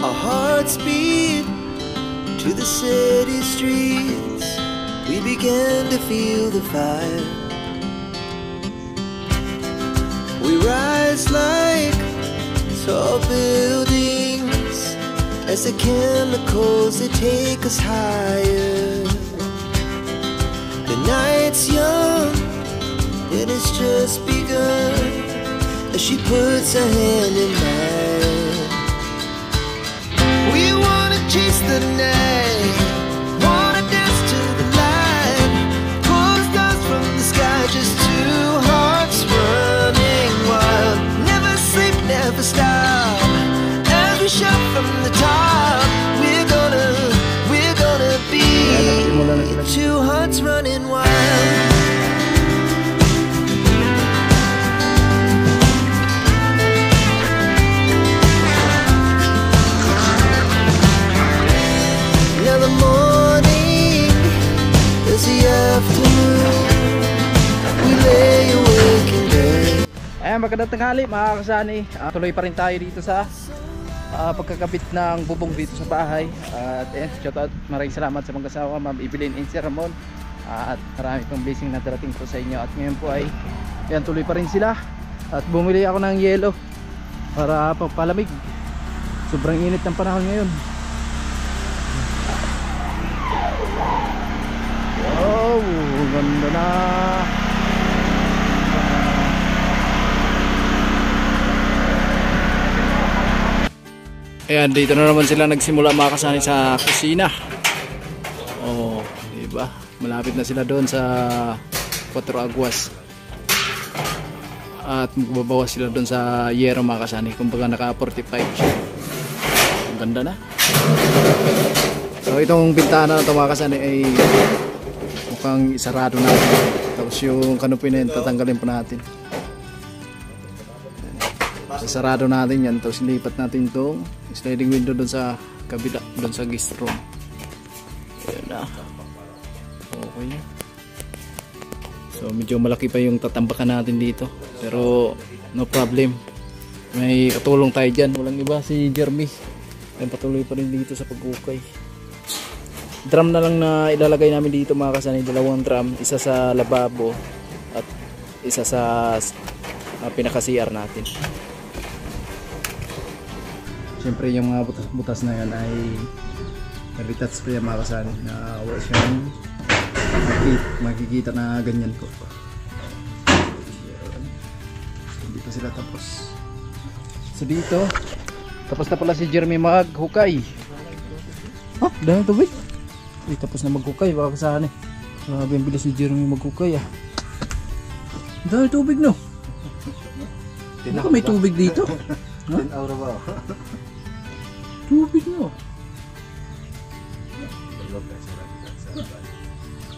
Our hearts beat to the city streets. We began to feel the fire. We rise like tall buildings as the chemicals, they take us higher. The night's young, it has just begun, as she puts her hand in mine. We wanna chase the night, wanna dance to the light, pull the stars from the sky, just two hearts running wild. Never sleep, never stop, as we shout from the top. We're gonna be two hearts running wild. Now the morning is the afternoon, we lay awake in bed. Ayan, magandang tanghali mga kasani. Tuloy pa rin tayo dito sa pagkakabit ng bubong dito sa bahay. At shoutout, maraming salamat sa mga kasama, Ma'am Evelyn and Sir Ramon. At marami pong blessing na darating po sa inyo. At ngayon po ay ayan, tuloy pa rin sila. At bumili ako ng yelo para pampalamig. Sobrang init ng panahon ngayon. Oh, ganda na. Ayan, dito na naman sila nagsimula mga kasani sa kusina. Oh, diba? Malapit na sila doon sa 4 Aguas. At magbabawas sila doon sa yero mga kasani. Kumbaga naka 45 siya. Ang ganda na. So itong bintana na ito mga kasani ay mukhang isarado natin. Tapos yung kanopy na yun tatanggalin pa natin. Sasarado natin yan. Tapos ilipat natin itong sliding window doon sa kabila, doon sa guest room. Ayan na. Okay. So medyo malaki pa yung tatambakan natin dito. Pero no problem. May katulong tayo dyan. Walang iba, si Jeremy. Ayan, patuloy pa rin dito sa pag-ukay. Drum na lang na ilalagay namin dito mga kasani. 2 drum. Isa sa lababo at isa sa pinaka-CR natin. Siyempre yung mga butas na yan ay nabitats pa yan mga kasani, na wala siyang makikita na ganyan po. Hindi pa sila tapos. So dito tapos na pala si Jeremy maghukay. Oh, dahil tubig. Tapos na maghukay mga kasani. Grabe ang bilis si Jeremy maghukay ah. Dahil tubig no. Baka may tubig dito. Huh? Tubig no.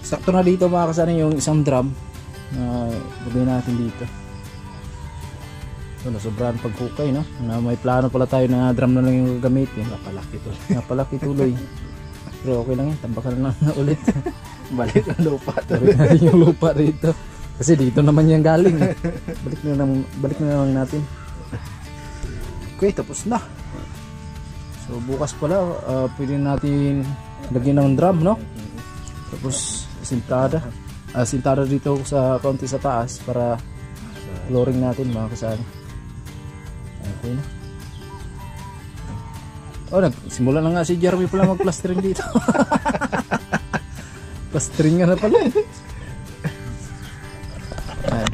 Sakto na dito mga kasani yung isang drum na gawin natin dito. So nasobrahan paghukay no. Na may plano pala tayo na drum na lang yung gagamitin. Napalaki tuloy. Pero okay lang yan, tambakan na lang ulit. Balik ang lupa. Balik natin yung lupa dito. Kasi dito naman yan galing. Balik na lang natin. Okay, tapos na. So bukas pala pwede natin lagyan ng drum no. Tapos sintada. Sintada dito sa konti sa taas para flooring natin mga kasani. Okay na. Oh, nagsimula na nga si Jeremy pala mag-plastering dito. Plastering nga na pala. Ayan.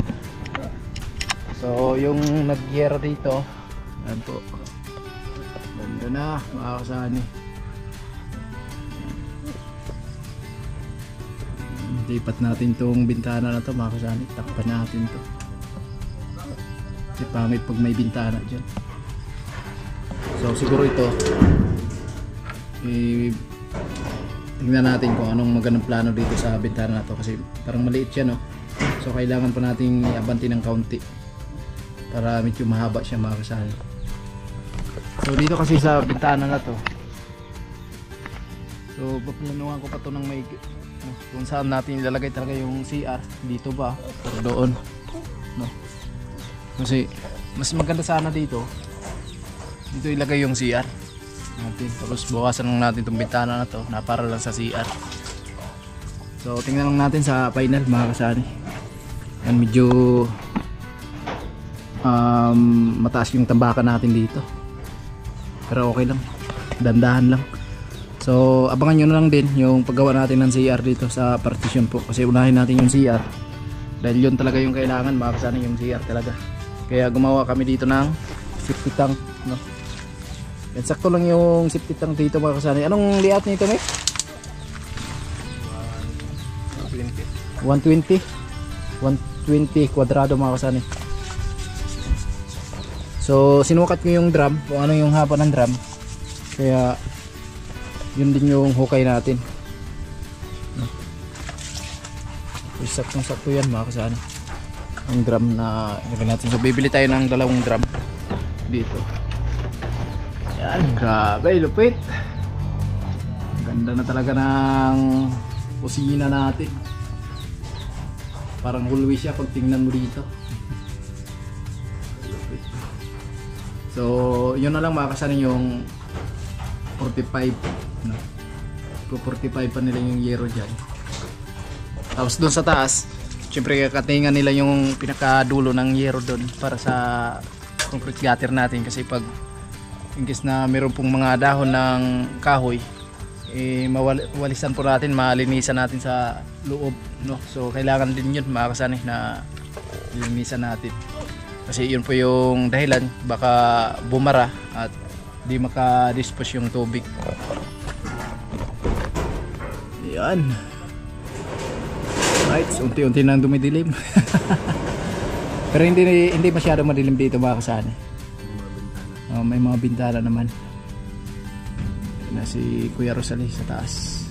So yung nag-yero dito, ayan po. Ganda na mga kasani. Lipat natin tong bintana na to mga kasani. Takpan natin to. Kasi pangit pag may bintana dyan. So siguro ito tingnan natin kung anong magandang plano dito sa bintana na to. Kasi parang maliit siya no. So kailangan pa nating iabanti ng kaunti para medyo mahaba siya mga kasani. So dito kasi sa bintana na to, so paplanuhan ko pa to ng may kung saan natin ilalagay talaga yung CR. Dito ba? Pero doon no? Kasi mas maganda sana dito ilagay yung CR. natin. Tapos bukasan lang natin itong bintana na to na para lang sa CR. So tingnan lang natin sa final mga kasani. Yan, medyo mataas yung tambakan natin dito. Pero okay lang. Dandahan lang. So abangan nyo na lang din yung paggawa natin ng CR dito sa partition po. Kasi unahin natin yung CR. Dahil yun talaga yung kailangan mga kasani, yung CR talaga. Kaya gumawa kami dito ng safety tank, no? Yan, sakto lang yung safety tank dito mga kasani. Anong layout nito, Mek? 120 kwadrado mga kasani. So sinukat ko yung drum, kung ano yung haba ng drum. Kaya yun din yung hukay natin. Saktong sakto yan mga kasani, ang drum na ilagay natin. So bibili tayo ng 2 drum dito. Yan, grabe, lupit. Ganda na talaga ng kusina natin. Parang hulwi siya pag tingnan mo dito. So yun na lang mga kasani, yung 45, no? 45 pa nila yung yero dyan. Tapos doon sa taas, syempre kakatingan nila yung pinakadulo ng yero doon para sa concrete gutter natin. Kasi pag ingkis na meron pong mga dahon ng kahoy, mawalisan po natin, malinisan natin sa loob, no? So kailangan din yun mga kasani na linisan natin. Kasi yun po yung dahilan, baka bumara at di maka-dispose yung tubig. Yan. Right, so unti-unti nang dumidilim. Pero hindi masyado madilim dito mga kasani. May mga bintana naman. Na si Kuya Rosalie sa taas.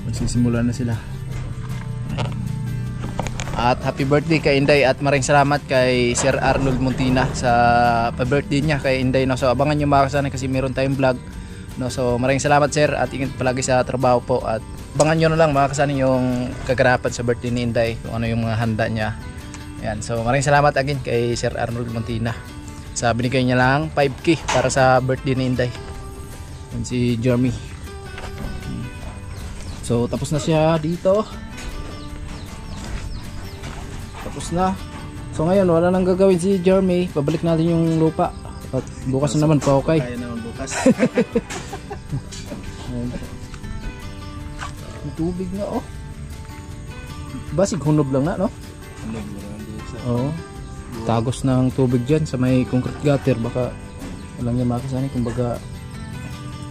Magsisimula na sila. At happy birthday kay Inday at maraming salamat kay Sir Arnold Montina sa pa-birthday niya kay Inday, no? So abangan niyo mga kasani kasi meron tayong vlog, no? So maraming salamat sir at ingat palagi sa trabaho po. At abangan nyo na lang mga kasani yung kaganapan sa birthday ni Inday, kung ano yung mga handa niya. Ayan, so maraming salamat again kay Sir Arnold Montina. Sa binigay niya lang 5K para sa birthday ni Inday. Yan si Jeremy. So tapos na siya dito. Tapos na. So ngayon wala nang gagawin si Jeremy. Pabalik natin yung lupa. At bukas na naman pa, okay? Kaya naman bukas. Tubig na, oh. Basig hunob lang na, no? Oo. Tagos ng tubig dyan sa may concrete gutter. Baka walang yan makasani. Kumbaga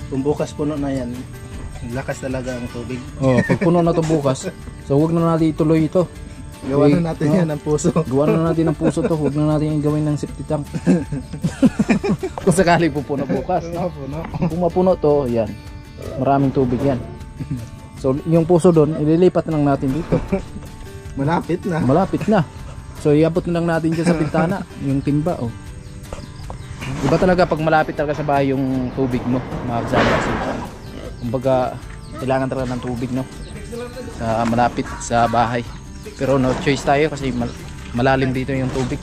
Kung bukas puno na yan, lakas talaga ang tubig. oh, pag puno na to bukas, so huwag na natin ituloy ito. Gawa na natin yan ng puso. Gawa na natin ng puso to. Huwag na natin gawin ng safety tank. Kung sakali pupuno bukas. Kung mapuno to, yan. Maraming tubig yan. So yung puso doon, ililipat na lang natin dito. Malapit na. Malapit na. So iabot na lang natin dyan sa bintana, yung timba, oh. Iba talaga pag malapit talaga sa bahay yung tubig, no? Mga kasama kasi. Kumbaga, kailangan talaga ng tubig, no? Sa malapit sa bahay. Pero no choice tayo kasi malalim dito yung tubig.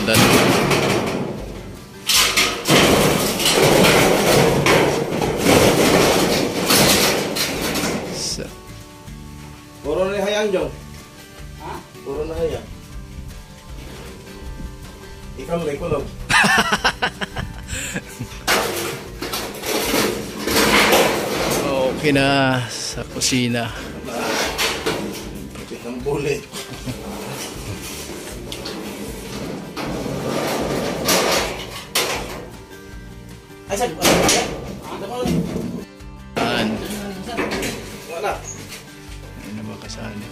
Ganda. Puro na hayang, Jong. Ha? Puro na hayang. Ikaw may kulog. Okay na sa kusina. Kapit ng bulit. Ay, saan? Yan. Wala. Ayun na mga kasali.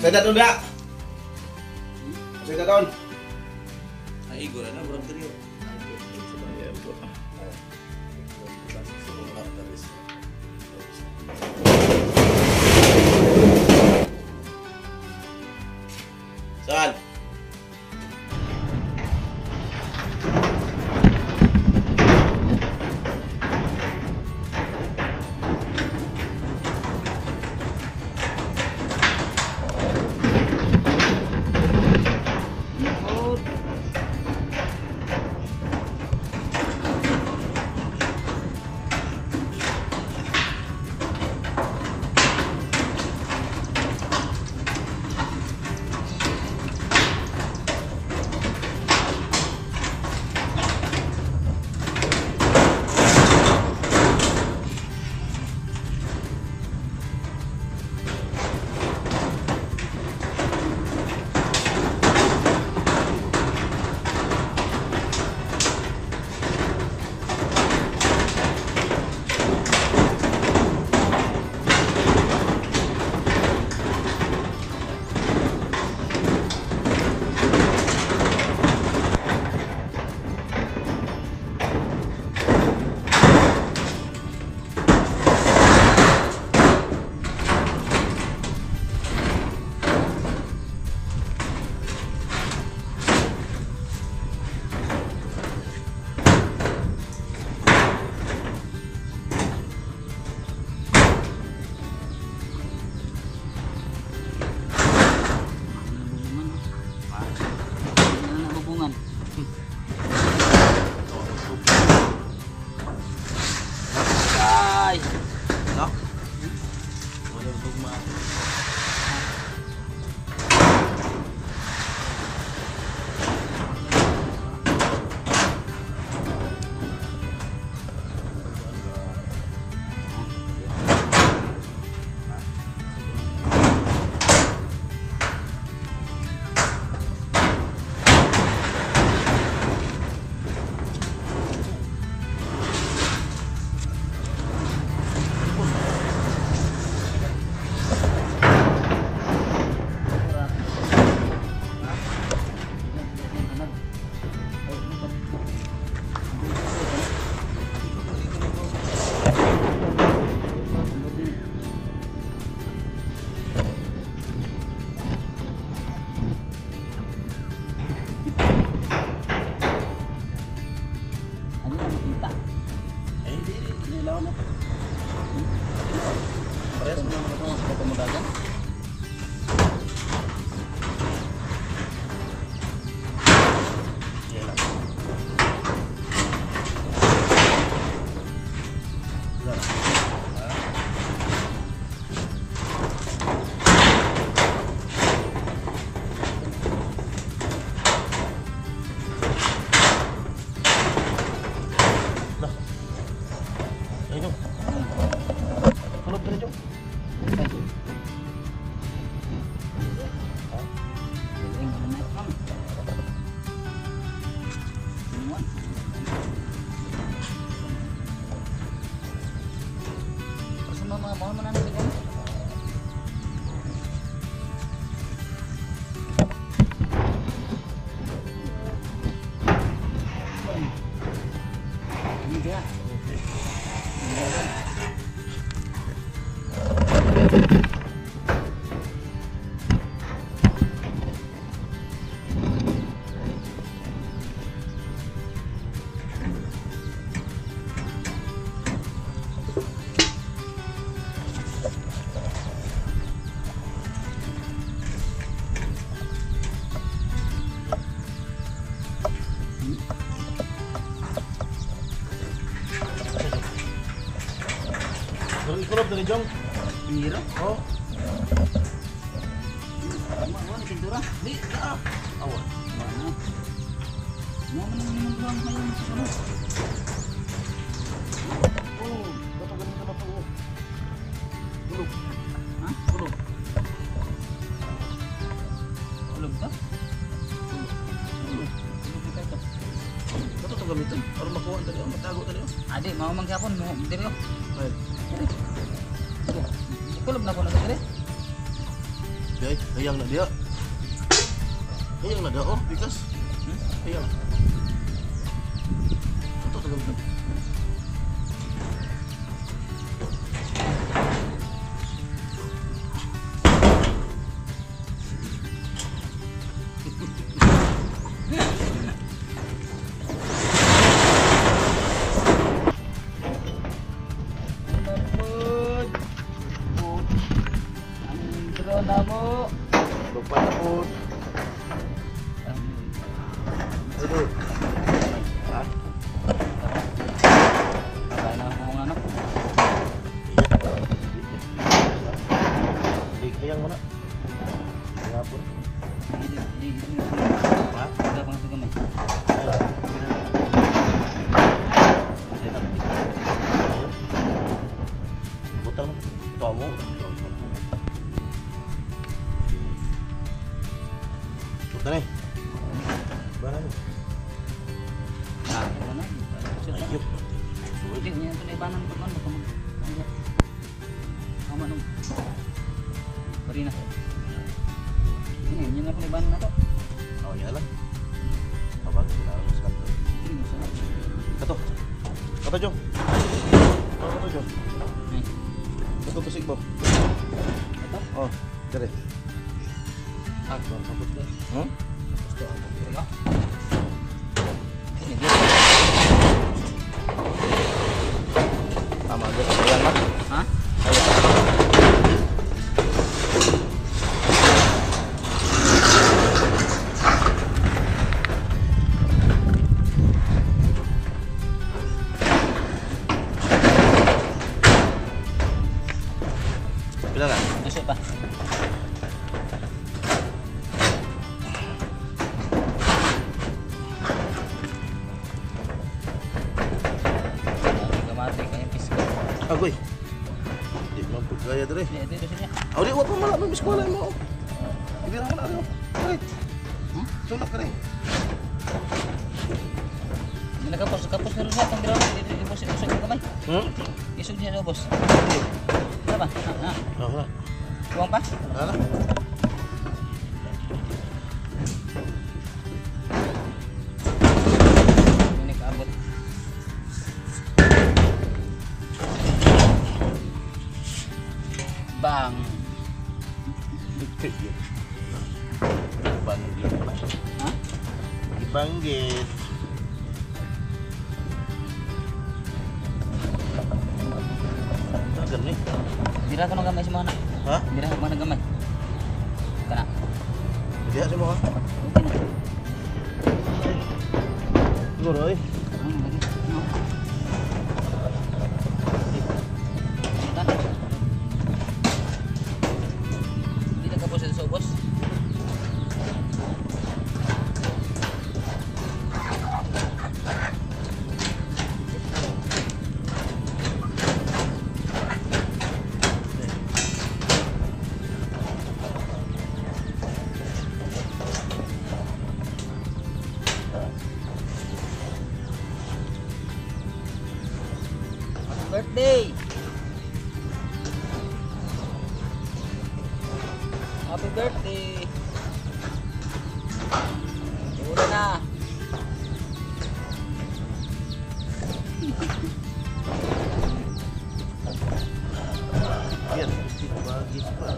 Saya dah tunda. Saya kawan. Ay, igor na, bro. Dito. Ayan po. Saan? Ikulog dari Jong. Piro? Oh. Ano ni pintura? Di, ah. Awan. Mana? Mau menang doang kayak ano? Oh, bato ganun ka bato. Kulog. Ha? Kulog. Kulog ba? Kulog. Kulog ka ito. Bato to gamitin para makuha tadi, matago tadi. Ade, mau manggapon mo diri ko. Ay. Kulog na ko na diri. Day, hayang na dia. Ayan na daw, bigas. Ayan. Ito talaga. Lupa na po. Aduh. Kaya na ako mga anak. Kayang mana? Kaya po. Ha? Ada bang sa gamay. Butang tomo. Buta nih. Mana nih? Ah, mana? Ayup. Hindi niya ito na ibanan ko man. Tama nung. Pari na. Ini niya na po na ibanan na to. Oh ya lah. Abang kita harus kantor. Ini masalah. Kato. Kato Jong. Kato Jong. Nih. Kato tusik Bob. Ito. Oh, dire. Ako kapos deh. Hmm? Gusto ako kira. Ini dia. Tama aja sayang lah. Hah? Bila kan? Masuk pa. Gamate kayaknya pisko. Agoy. Di mampu gaya dire. Ini itu sini. Oh, di wa pa mala may sekolah mo. Hindi ra man ako. Right. Hmm? Tulak ka rin. Ini nakapos na rin siya. Itong biro. Ibusog ko kamay. Hmm? Isog niya sa bos. Ano ba? Oh, wala. Buwang pa? Wala. Ini kaabot. Bang. Dikit ya. Banggit pa. Hah? Ibanggit. Tagan nih. Dira ka ng gamay sa mga anak. Hah? Dira ka mga gamay. Kana. Lihat semua. Okay na. Siguro eh. Lagi. No. Kita. Hindi nakapos sa ubos. Birthday! Happy birthday! Ulan na! Biar mesti bagi pa.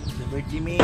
Happy birthday me.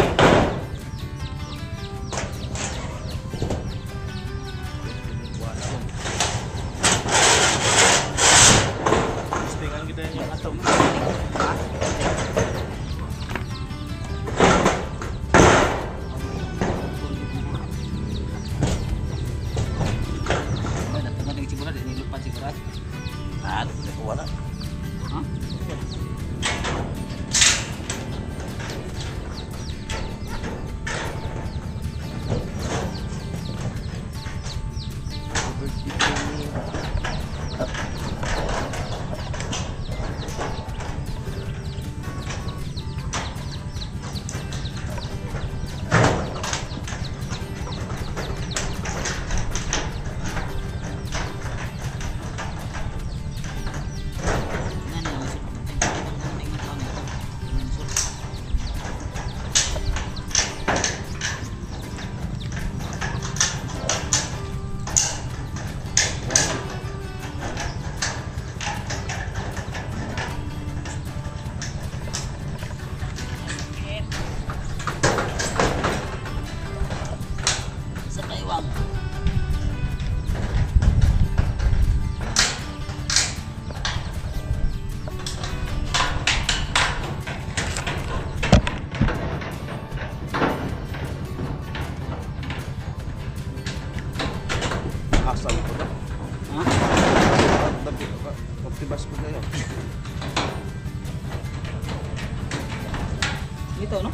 bitaw, no?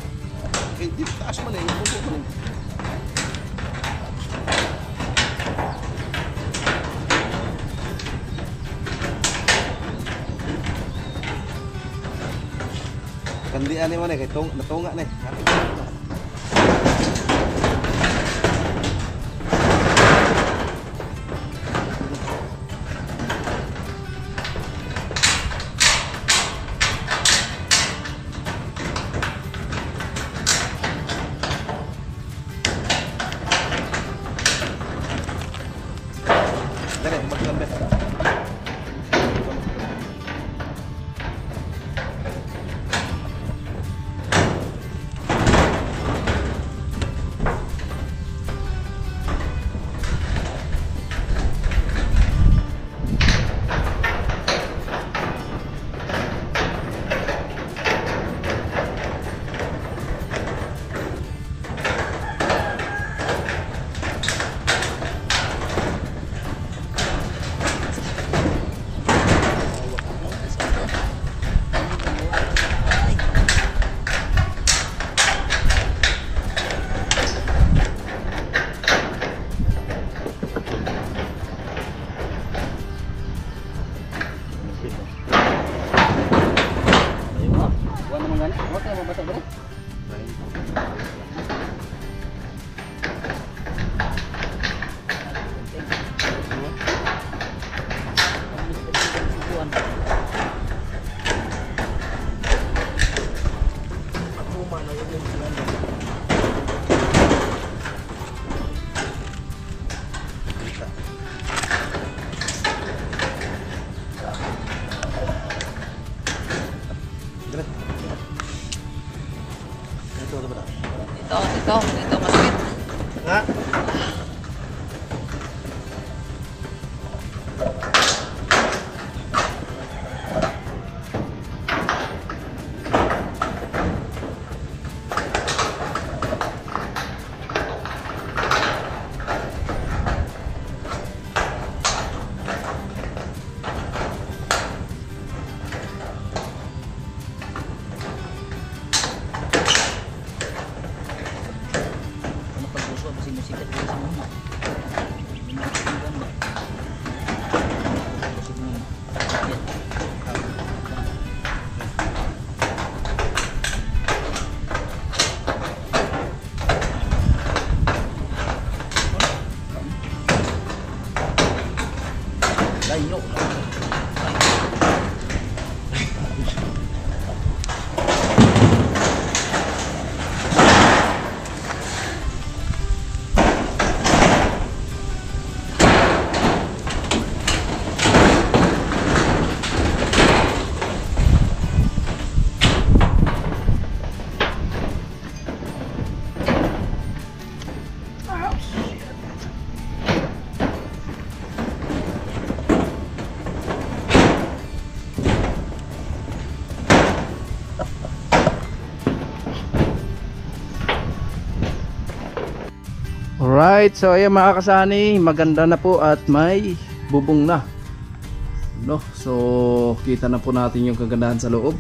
Hindi, taas man eh. Puso man eh. Kandian ni mana kay natunga ni. Dali, maglambe. Buwan naman gani. Huwag tayo mabasa bro. Ito masakit. Nga. Layo. Alright, so ayan mga kasani, maganda na po at may bubong na, no? So kita na po natin yung kagandahan sa loob.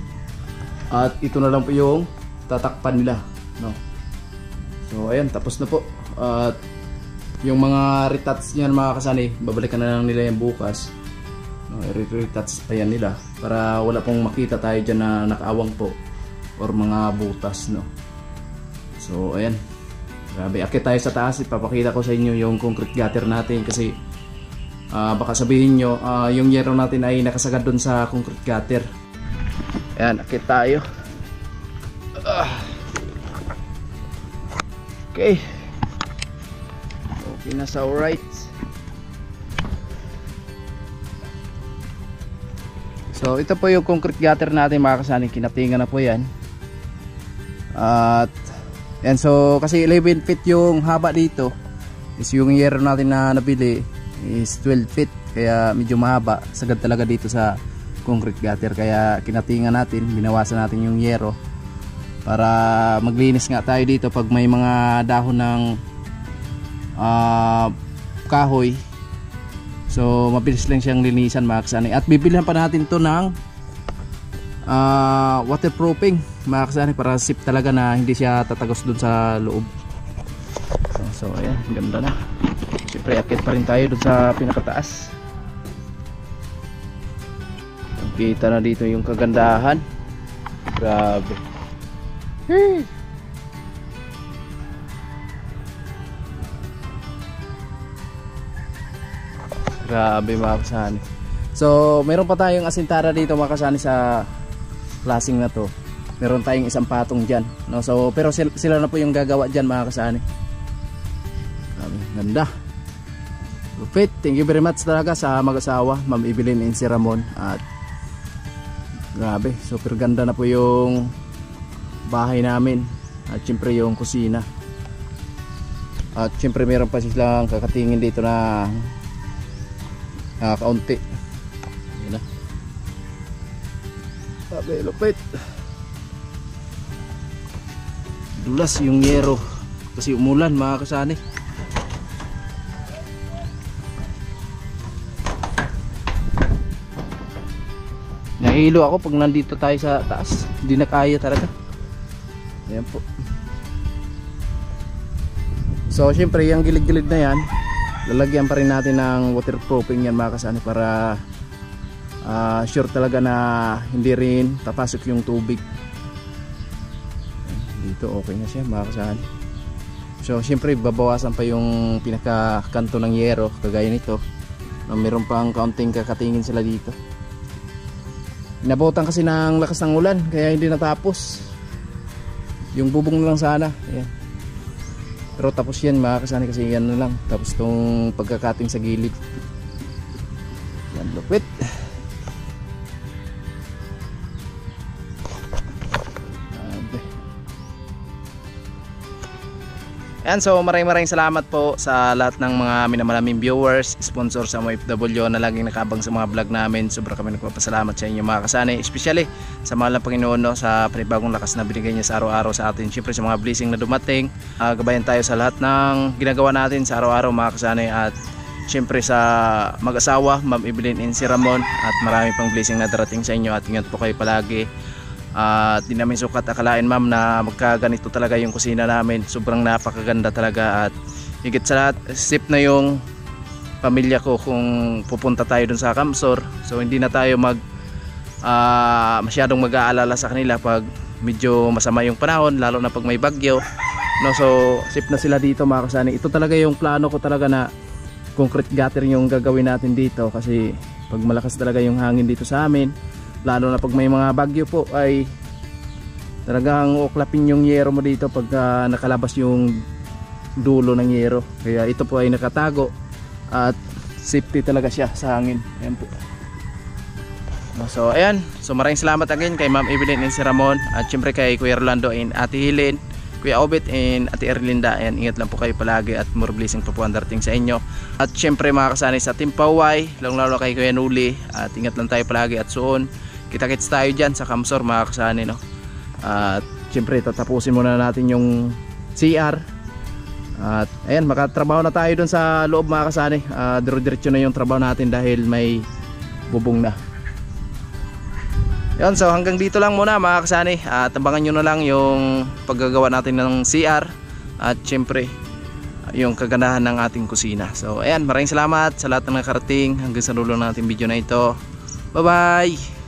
At ito na lang po yung tatakpan nila, no? So ayan, tapos na po. At yung mga retouch niyan mga kasani, babalikan na lang nila yung bukas, no? I-retouch pa yan nila para wala pong makita tayo dyan na nakaawang po or mga butas, no? So ayan, grabe, akit tayo sa taas. Ipapakita ko sa inyo yung concrete gutter natin kasi baka sabihin nyo yung yero natin ay nakasagad dun sa concrete gutter. Ayan, akit tayo. Okay, okay na sa alright. So ito po yung concrete gutter natin mga kasani, kinatingan na po yan. At and so kasi 11 feet yung haba dito, is yung yero natin na nabili is 12 feet, kaya medyo mahaba, sagad talaga dito sa concrete gutter, kaya kinatingan natin, binawasan natin yung yero para maglinis nga tayo dito pag may mga dahon ng kahoy. So mabilis lang siyang linisan mga kasani. At bibilhan pa natin to ng waterproofing mga kasani, para safe talaga na hindi siya tatagos dun sa loob. So ayan, ganda na. Siyempre akit pa rin tayo dun sa pinakataas. Kita na dito yung kagandahan. Grabe. Grabe mga kasani. So meron pa tayong asintara dito mga kasani sa klaseng na to. Meron tayong isang patong dyan, no? So pero sila na po yung gagawa dyan mga kasani. Ganda. Lupit. Thank you very much talaga sa mag-asawa, Ma'am Evelyn and si Ramon. At grabe, super ganda na po yung bahay namin. At syempre yung kusina. At syempre meron pa silang kakatingin dito na kaunti. Yun na. Grabe, lupit. Dulas yung yero kasi umulan mga kasani. Nahihilo ako pag nandito tayo sa taas. Hindi na kaya talaga. Ayan po. So syempre yung gilid-gilid na yan, lalagyan pa rin natin ng waterproofing yan mga kasani, para sure talaga na hindi rin papasok yung tubig. Dito okay na siya mga kasani. So syempre babawasan pa yung pinakakanto ng yero kagaya nito. Meron pang kaunting kakatingin sila dito. Inabutan kasi ng lakas ng ulan kaya hindi natapos. Yung bubong na lang sana. Ayan. Pero tapos yan mga kasani, kasi yan na lang. Tapos itong pagkakating sa gilid. Yan, lupit. Ayan, so maraming salamat po sa lahat ng mga minamaraming viewers, sponsor sa MOFW na laging nakabang sa mga vlog namin. Sobra kami nagpapasalamat sa inyo mga kasani, especially sa mahal ng Panginoon, no, sa panibagong lakas na binigay niya sa araw-araw sa atin. Siyempre sa mga blessing na dumating, gabayan tayo sa lahat ng ginagawa natin sa araw-araw mga kasani. At siyempre sa mag-asawa, Ma'am Evelyn and si Ramon, at marami pang blessing na darating sa inyo. At ingat po kayo palagi. At di namin sukat akalain ma'am na magkaganito talaga yung kusina namin. Sobrang napakaganda talaga. At higit sa lahat, safe na yung pamilya ko kung pupunta tayo dun sa Camsor. So hindi na tayo masyadong mag-aalala sa kanila pag medyo masama yung panahon, lalo na pag may bagyo, no? So safe na sila dito mga kasani. Ito talaga yung plano ko talaga, na concrete gutter yung gagawin natin dito, kasi pag malakas talaga yung hangin dito sa amin, lalo na pag may mga bagyo po, ay talagang uklapin yung yero mo dito pag nakalabas yung dulo ng yero. Kaya ito po ay nakatago at safety talaga siya sa hangin. Ayan po. So ayan, so maraming salamat again kay Ma'am Evelyn and si Ramon, at syempre kay Kuya Rolando and Ate Helen, Kuya Obet and Ate Erlinda. Ayan, ingat lang po kayo palagi at more blessing po po ang darating sa inyo. At syempre mga kasani sa Team Paway, lalo kay Kuya Nuli, at ingat lang tayo palagi. At soon kita-kits tayo dyan sa Camsor mga kasani, no? At syempre tatapusin muna natin yung CR. At ayan, makatrabaho na tayo dun sa loob mga kasani. Diretso na yung trabaho natin dahil may bubong na. Yun, so hanggang dito lang muna mga kasani. At abangan nyo na lang yung paggagawa natin ng CR. At syempre yung kagandahan ng ating kusina. So ayan, maraming salamat sa lahat ng nakarating hanggang sa dulo ng ating video na ito. Bye bye!